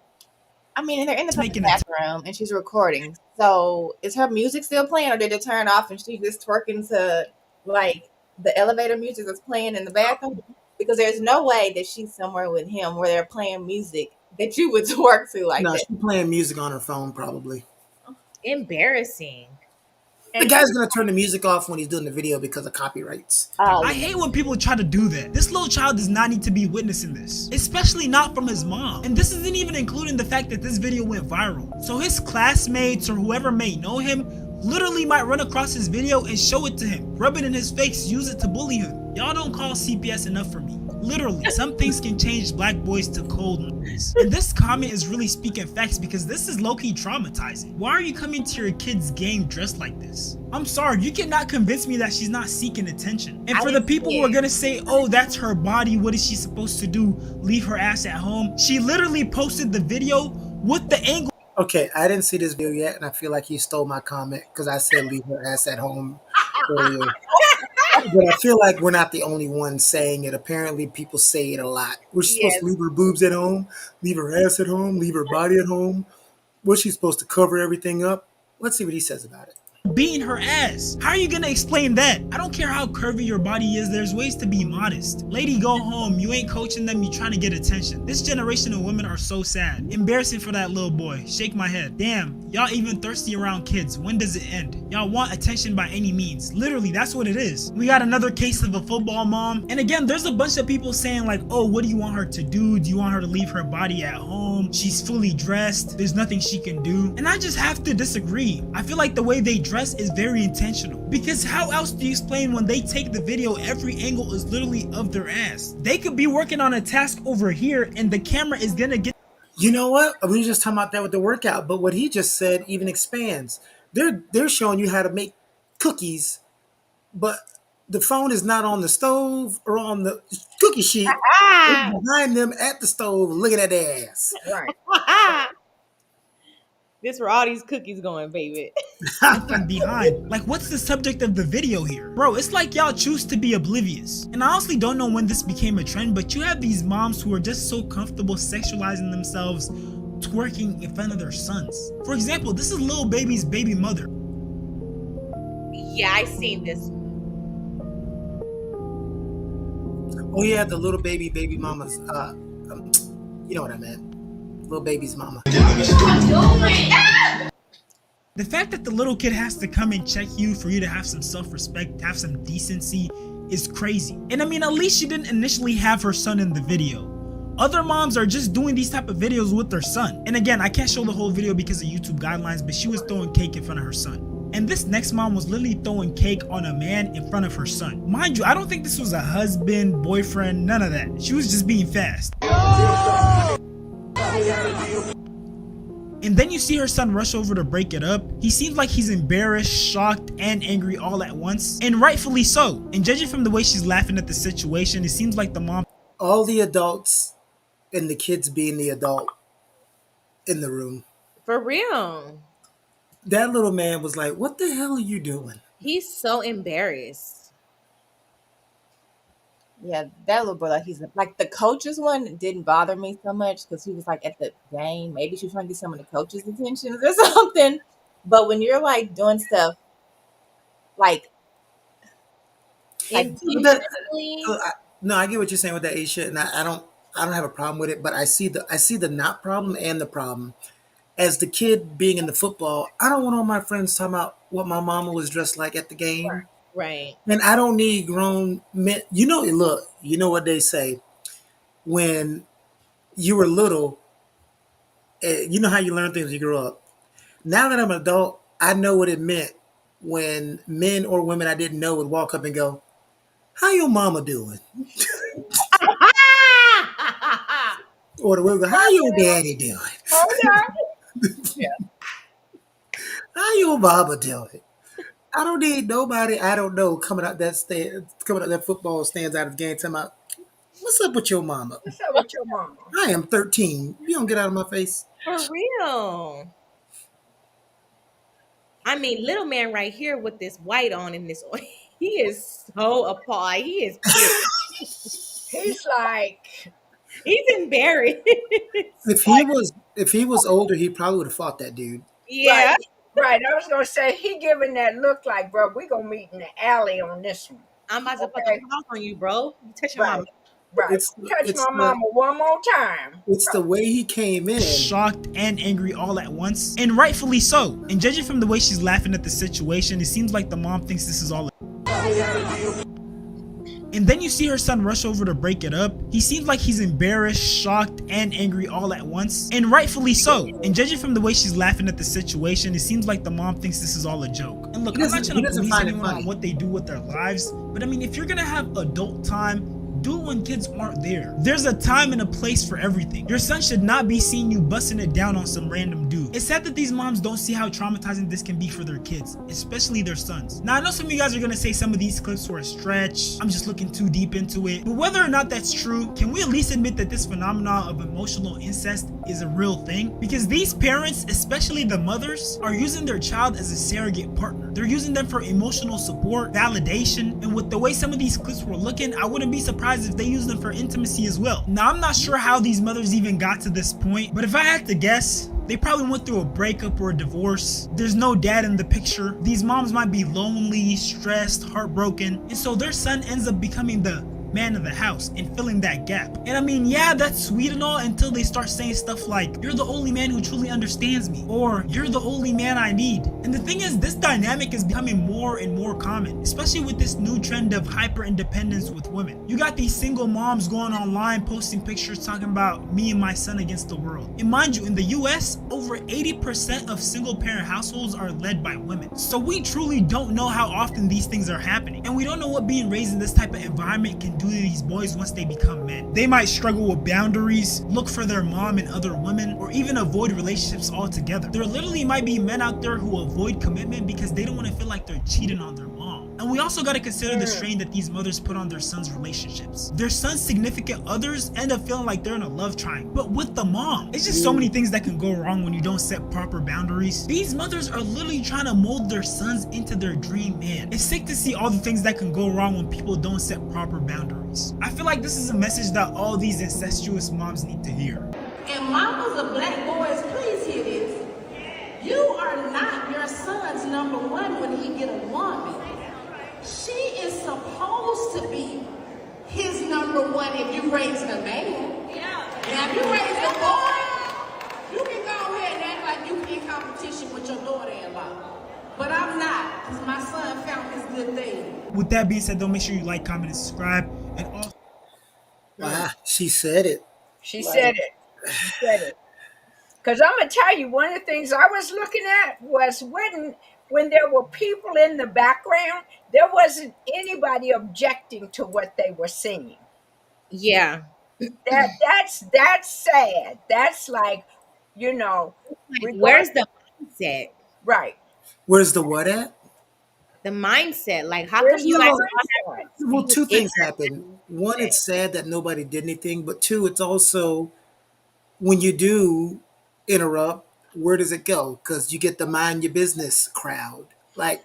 I mean, they're in the public Making a bathroom and she's recording. So is her music still playing, or did it turn off and she just twerking to like the elevator music that's playing in the bathroom? Because there's no way that she's somewhere with him where they're playing music that you would twerk to like No, that. she's playing music on her phone probably. Embarrassing. The And guy's gonna turn the music off when he's doing the video because of copyrights. Oh, I hate when people try to do that. This little child does not need to be witnessing this, especially not from his mom. And this isn't even including the fact that this video went viral. So his classmates or whoever may know him literally might run across his video and show it to him, rub it in his face, use it to bully him. Y'all don't call CPS enough for me. Literally, some things can change black boys to cold ones. And this comment is really speaking facts because this is low-key traumatizing. Why are you coming to your kid's game dressed like this? I'm sorry, you cannot convince me that she's not seeking attention. And for the people who are gonna say, oh, that's her body, what is she supposed to do? Leave her ass at home? She literally posted the video with the angle. Okay, I didn't see this video yet, and I feel like he stole my comment because I said leave her ass at home earlier. But I feel like we're not the only ones saying it. Apparently, people say it a lot. We're supposed to leave her boobs at home, leave her ass at home, leave her body at home. Was she supposed to cover everything up? Let's see what he says about it. Beating her ass. How are you gonna explain that? I don't care how curvy your body is, there's ways to be modest. Lady, go home. You ain't coaching them, you trying to get attention. This generation of women are so sad. Embarrassing for that little boy. Shake my head. Damn, y'all even thirsty around kids. When does it end? Y'all want attention by any means. Literally, that's what it is. We got another case of a football mom. And again, there's a bunch of people saying like, oh, what do you want her to do? Do you want her to leave her body at home? She's fully dressed. There's nothing she can do. And I just have to disagree. I feel like the way they dress is very intentional, because how else do you explain when they take the video, every angle is literally of their ass? They could be working on a task over here and the camera is gonna get. You know what? We were just talking about that with the workout, but what he just said even expands. They're showing you how to make cookies, but the phone is not on the stove or on the cookie sheet. It's behind them at the stove looking at their ass. right. This where all these cookies going, baby. From behind. Like, what's the subject of the video here? Bro, it's like y'all choose to be oblivious. And I honestly don't know when this became a trend, but you have these moms who are just so comfortable sexualizing themselves, twerking in front of their sons. For example, this is Lil Baby's baby mother. Yeah, I seen this. Oh yeah, the little baby mama's. You know what I meant. Little baby's mama. The fact that the little kid has to come and check you for you to have some self-respect, have some decency, is crazy. And I mean, at least she didn't initially have her son in the video. Other moms are just doing these type of videos with their son. And again, I can't show the whole video because of YouTube guidelines, but she was throwing cake in front of her son. And this next mom was literally throwing cake on a man in front of her son. Mind you, I don't think this was a husband, boyfriend, none of that. She was just being fast. And then you see her son rush over to break it up. He seems like he's embarrassed, shocked, and angry all at once. And rightfully so. And judging from the way she's laughing at the situation, it seems like the mom... All the adults and the kids being the adult in the room. For real. That little man was like, what the hell are you doing? He's so embarrassed. yeah, that little boy, like he's like the coach's one didn't bother me so much because he was like at the game. Maybe she was trying to get some of the coach's attention or something. But when you're like doing stuff like intentionally, no, I get what you're saying with that Aisha, and I don't have a problem with it. But I see the not problem and the problem. As the kid being in the football, I don't want all my friends talking about what my mama was dressed like at the game. right? And I don't need grown men. You know, look, you know what they say when you were little. You know how you learn things when you grow up. Now that I'm an adult, I know what it meant when men or women I didn't know would walk up and go, "How your mama doing?" Or the women go, "How your daddy doing?" Yeah. How your mama doing? I don't need nobody I don't know coming out that football stands out of the game talking about, what's up with your mama? What's up with your mama? I am 13. You don't get out of my face. For real. I mean, little man right here with this white on and this He is so appalled. He is pissed. He's like, He's embarrassed. If he was older, he probably would have fought that dude. right, Yeah. right. I was gonna say he giving that look like, bro, we gonna meet in the alley on this one. I'm about to fucking Okay, pop on you, bro. You touching my right, right. It's Touch it's my the mama one more time. it's the way he came in. Shocked and angry all at once, and rightfully so. And judging from the way she's laughing at the situation, it seems like the mom thinks this is all. And then you see her son rush over to break it up. He seems like he's embarrassed, shocked, and angry all at once. And rightfully so. And judging from the way she's laughing at the situation, it seems like the mom thinks this is all a joke. And look, I'm not trying to police anyone on what they do with their lives, but I mean, if you're gonna have adult time, do it when kids aren't there. There's a time and a place for everything. Your son should not be seeing you busting it down on some random dude. It's sad that these moms don't see how traumatizing this can be for their kids, especially their sons. Now, I know some of you guys are gonna say some of these clips were a stretch. I'm just looking too deep into it. But whether or not that's true, can we at least admit that this phenomenon of emotional incest is a real thing? Because these parents, especially the mothers, are using their child as a surrogate partner. They're using them for emotional support, validation, and with the way some of these clips were looking, I wouldn't be surprised if they use them for intimacy as well. Now, I'm not sure how these mothers even got to this point, but if I had to guess, they probably went through a breakup or a divorce. There's no dad in the picture. These moms might be lonely, stressed, heartbroken, and so their son ends up becoming the man of the house and filling that gap. And I mean, yeah, that's sweet and all until they start saying stuff like, you're the only man who truly understands me, or you're the only man I need. And the thing is, this dynamic is becoming more and more common, especially with this new trend of hyper independence with women. You got these single moms going online posting pictures talking about me and my son against the world. And mind you, in the US, over 80% of single parent households are led by women. So we truly don't know how often these things are happening. And we don't know what being raised in this type of environment can do to these boys once they become men. They might struggle with boundaries, look for their mom in other women, or even avoid relationships altogether. There literally might be men out there who avoid commitment because they don't want to feel like they're cheating on their mom. And we also got to consider the strain that these mothers put on their sons' relationships. Their sons' significant others end up feeling like they're in a love triangle, but with the mom. It's just so many things that can go wrong when you don't set proper boundaries. These mothers are literally trying to mold their sons into their dream man. It's sick to see all the things that can go wrong when people don't set proper boundaries. I feel like this is a message that all these incestuous moms need to hear. And mamas of black boys, please hear this. You are not your son's number one when he get a woman. She is supposed to be his number one if you raise a man. Yeah. Now if you raise a boy, you can go ahead and act like you in competition with your daughter-in-law. But I'm not, because my son found his good thing. With that being said, though, make sure you like, comment, and subscribe. And also, She said it. She said it. She said it. Because I'm going to tell you, one of the things I was looking at was when there were people in the background, there wasn't anybody objecting to what they were singing. Yeah. That's sad. That's like, where's the mindset? Right. Where's the what at? The mindset. Like, how come you Well, two things happen. One, it's sad that nobody did anything, but two, it's also when you do interrupt, where does it go? Because you get the mind your business crowd. Like,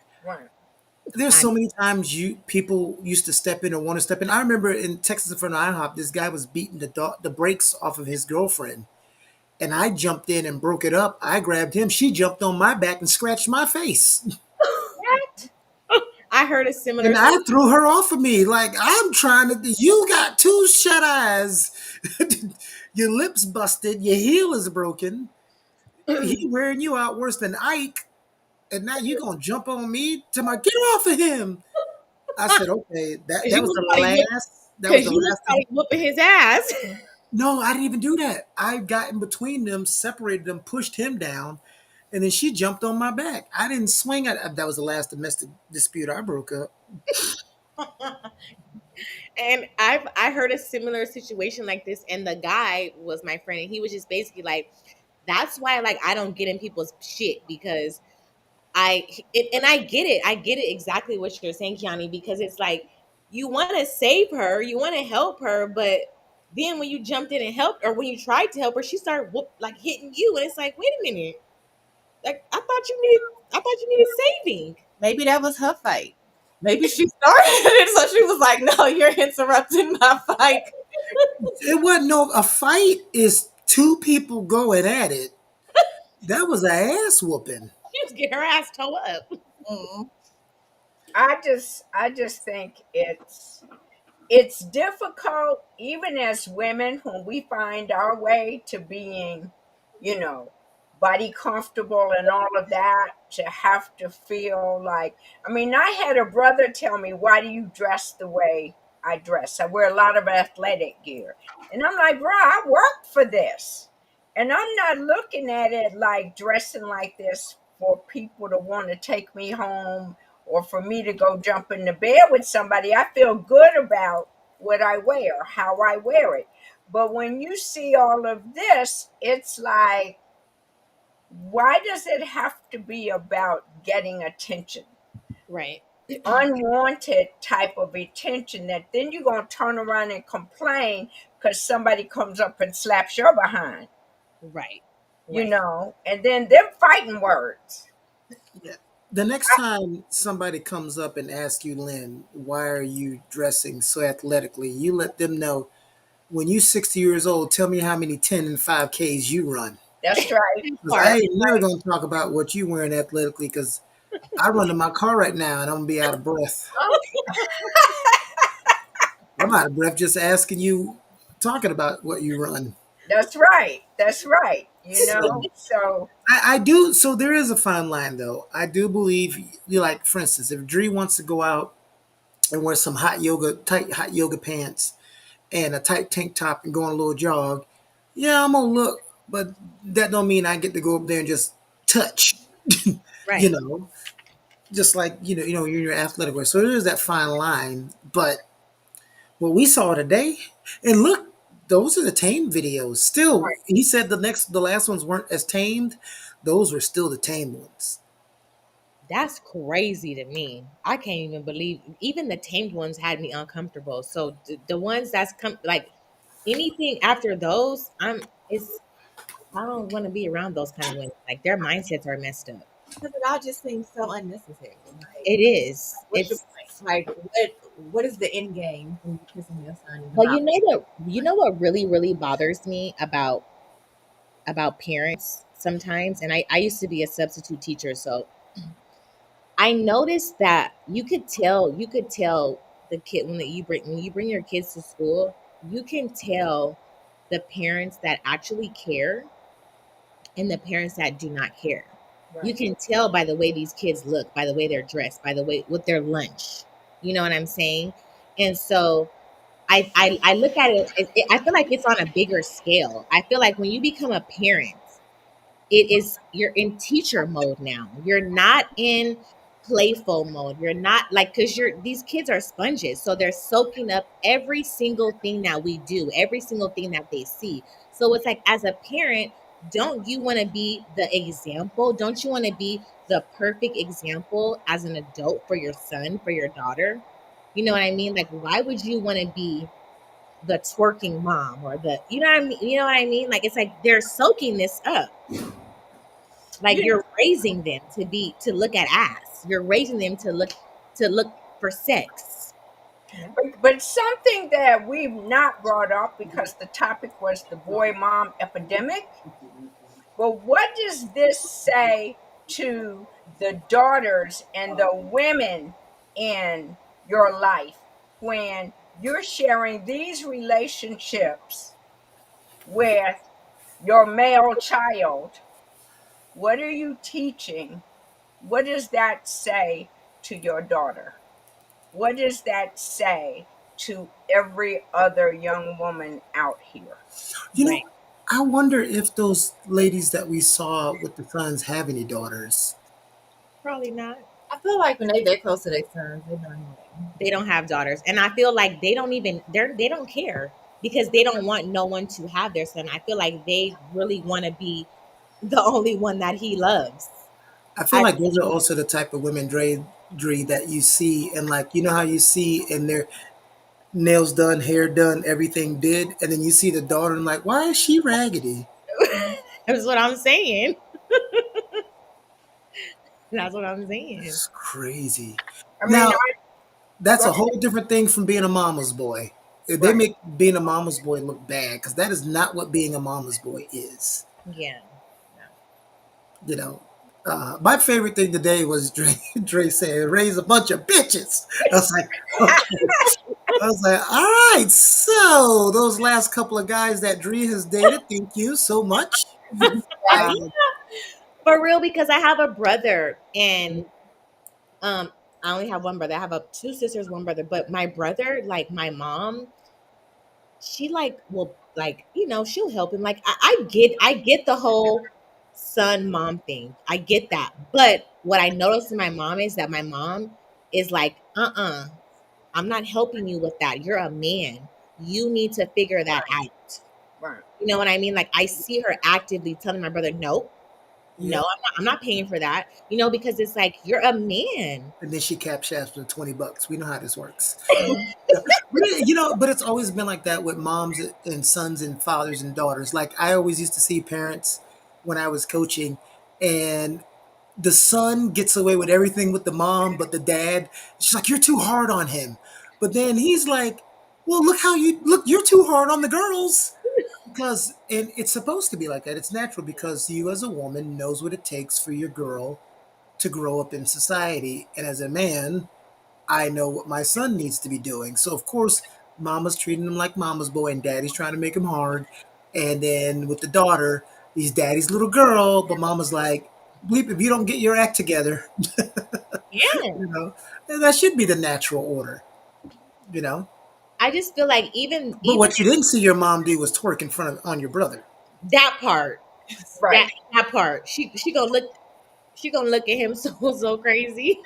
there's so many times people used to step in or want to step in. I remember in Texas in front of IHOP, this guy was beating the brakes off of his girlfriend, and I jumped in and broke it up. I grabbed him. She jumped on my back and scratched my face. What? I heard a similar. And I threw her off of me. Like, I'm trying to. You got two shut eyes. Your lips busted. Your heel is broken. He wearing you out worse than Ike. And now you gonna jump on me to my get off of him. I said, okay, that was the last. That was the last time whooping his ass. No, I didn't even do that. I got in between them, separated them, pushed him down, and then she jumped on my back. I didn't swing at. That was the last domestic dispute I broke up. And I heard a similar situation like this, and the guy was my friend, and he was just basically like, that's why like I don't get in people's shit, because I get it. I get it exactly what you're saying, Kiani, because it's like you want to save her, you want to help her, but then when you jumped in and helped, or when you tried to help her, she started hitting you, and it's like, wait a minute, like I thought you needed saving. Maybe that was her fight. Maybe she started it, so she was like, "No, you're interrupting my fight." It wasn't no a fight. Is two people going at it. That was a ass whooping. She was getting her ass toe up. Mm. I just think it's difficult even as women when we find our way to being, you know, body comfortable and all of that, to have to feel like, I mean, I had a brother tell me, why do you dress the way I dress? I wear a lot of athletic gear. And I'm like, bro, I work for this. And I'm not looking at it like dressing like this for people to want to take me home or for me to go jump in the bed with somebody. I feel good about what I wear, how I wear it. But when you see all of this, it's like, why does it have to be about getting attention? Right. Unwanted type of attention that then you're going to turn around and complain because somebody comes up and slaps your behind, Right. you Right. know, and then them fighting words. Yeah. The next time somebody comes up and asks you, Lynn, why are you dressing so athletically? You let them know when you're 60 years old, tell me how many 10 and 5Ks you run. That's right. Because I Part. ain't never going to talk about what you wearing athletically because I run in my car right now and I'm going to be out of breath. I'm out of breath just asking you, talking about what you run. That's right. That's right. You know, So so I do. So there is a fine line, though. I do believe, you like, for instance, if Dree wants to go out and wear some tight hot yoga pants and a tight tank top and go on a little jog, yeah, I'm gonna look, but that don't mean I get to go up there and just touch, you Right. know, just like you're in your athletic wear. So there is that fine line. But what we saw today, and look, those are the tame videos. Still, he said the last ones weren't as tamed. Those were still the tame ones. That's crazy to me. I can't even believe even the tamed ones had me uncomfortable. So the ones that's come like anything after those, I don't want to be around those kind of women. Like their mindsets are messed up. Because it all just seems so unnecessary. It is. What's your It's point? Like, what is the end game when you're kissing your son in the well, mouth? you know what really, really bothers me about parents sometimes, and I used to be a substitute teacher, so I noticed that you could tell the kid when you bring your kids to school, you can tell the parents that actually care and the parents that do not care. You right. can tell by the way these kids look, by the way they're dressed, by the way with their lunch. You know what I'm saying? And so I look at I feel like it's on a bigger scale. I feel like when you become a parent, you're in teacher mode now. You're not in playful mode. You're not like because you're these kids are sponges, so they're soaking up every single thing that we do, every single thing that they see. So it's like as a parent, don't you want to be the example? Don't you want to be the perfect example as an adult for your son, for your daughter? You know what I mean? Like, why would you want to be the twerking mom or the you know what I mean? You know what I mean? Like, it's like they're soaking this up. Like You you're raising them to look at ass. You're raising them to look for sex. but something that we've not brought up because the topic was the boy mom epidemic. But what does this say to the daughters and the women in your life when you're sharing these relationships with your male child? What are you teaching? What does that say to your daughter? What does that say to every other young woman out here? You Right. know, I wonder if those ladies that we saw with the sons have any daughters. Probably not. I feel like when they that close to their sons, they don't know. They don't have daughters. And I feel like they don't care because they don't want no one to have their son. I feel like they really want to be the only one that he loves. I feel I like those are also the type of women, Dre, that you see, and like how you see, and their nails done, hair done, everything did, and then you see the daughter, and like, why is she raggedy? That's what I'm saying. That's what I'm saying. It's crazy. I mean, Now, That's a Right. whole different thing from being a mama's boy. They Right. make being a mama's boy look bad because that is not what being a mama's boy is. Yeah. You know, my favorite thing today was Dre saying, "Raise a bunch of bitches." I was like, okay. I was like, all right. So those last couple of guys that Dre has dated, thank you so much. Right. For real, because I have a brother and Mhm. I only have one brother. I have two sisters, one brother. But my brother, like my mom, she like will like, she'll help him. Like I get the whole son mom thing. I get that. But what I noticed in my mom is that my mom is like, I'm not helping you with that. You're a man. You need to figure that Right. out. Right. You know what I mean? Like I see her actively telling my brother, no, no, Yep. I'm not paying for that. Because it's like you're a man. And then she cap shafts for $20. We know how this works. But it's always been like that with moms and sons and fathers and daughters. Like I always used to see parents when I was coaching, and the son gets away with everything with the mom, but the dad, she's like, "You're too hard on him." But then he's like, "Well, look how you look. You're too hard on the girls." Because and it's supposed to be like that. It's natural because you as a woman knows what it takes for your girl to grow up in society, and as a man, I know what my son needs to be doing. So of course, mama's treating him like mama's boy, and daddy's trying to make him hard. And then with the daughter, he's daddy's little girl, but mama's like, "Bleep, if you don't get your act together," Yeah. you know, and that should be the natural order, you know. I just feel like even But even what you didn't see your mom do was twerk in front of on your brother. that part, Right. that part, she gonna look at him so crazy.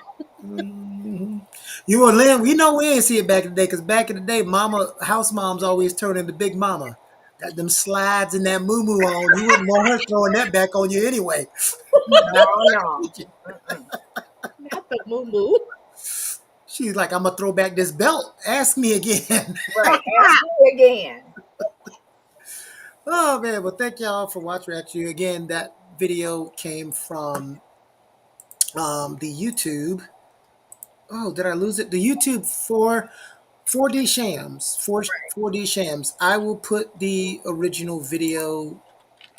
Mhm. You and Lynn, we know we ain't see it back in the day because back in the day, mama, house moms always turn into big mama. Got them slides and that moo moo on. You wouldn't want her throwing that back on you anyway. No, no. Mm-mm. Not the moo moo. She's like, I'm gonna throw back this belt. Ask me again. Right. Ask me again. Oh man, well thank y'all for watching. Actually, again, that video came from the YouTube. Oh, did I lose it? The YouTube for 4D Shams. 4D Shams. I will put the original video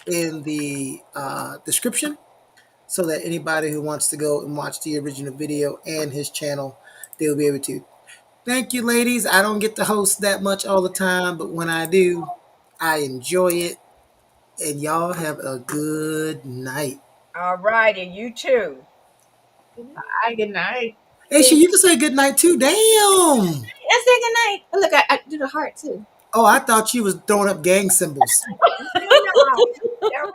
in the description so that anybody who wants to go and watch the original video and his channel, they'll be able to. Thank you, ladies. I don't get to host that much all the time, but when I do, I enjoy it. And y'all have a good night. All righty. You too. Bye. Good night. Hey, she, you can say good night too. Damn. I say good night. Oh, look, I do the heart too. Oh, I thought she was throwing up gang symbols. No, no.